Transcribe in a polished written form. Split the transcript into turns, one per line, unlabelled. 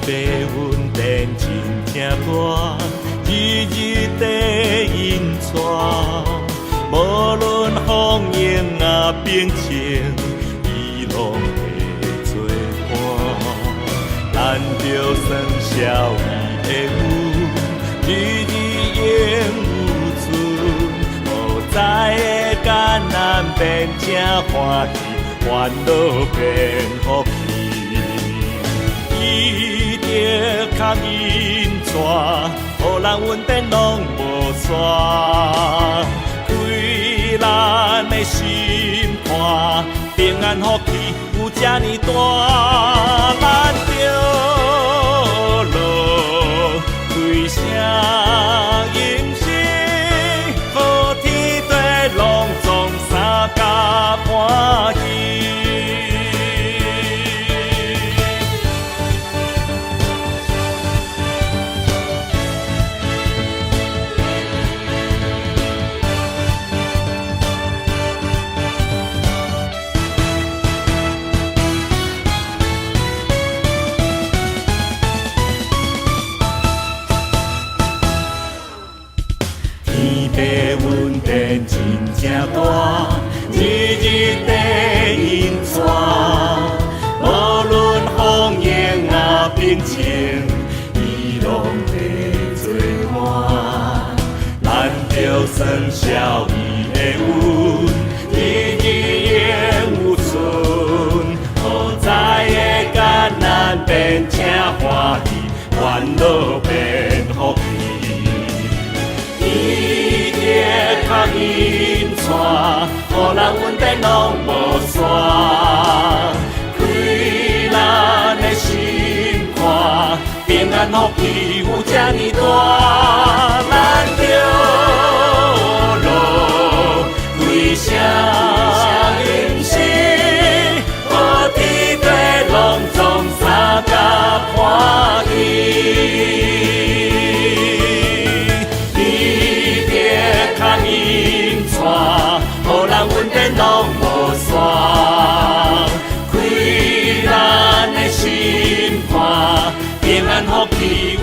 北稳定真正大，日日地引带。无论风雨啊变情，伊拢会作伴。咱着算小伊的运，日日应有存。无知的艰难变成欢喜，烦恼变福气。伊着牵引带，予人稳定拢无散。开咱的心肝，平安福气有这呢大，咱着路开声应声，好天地拢总三甲欢喜。天地稳定真正大，日日地引带。无论风雨啊变情，伊拢会作伴。咱着算小伊的运，日日应有存。好在的艰难变成欢喜，烦恼变福气。牵引带，予人稳定拢无散。开咱的心肝，平安福气有这呢大，咱着路开声应声，好天地拢总三甲欢喜。予人稳定拢无散，开咱的心肝，平安福气有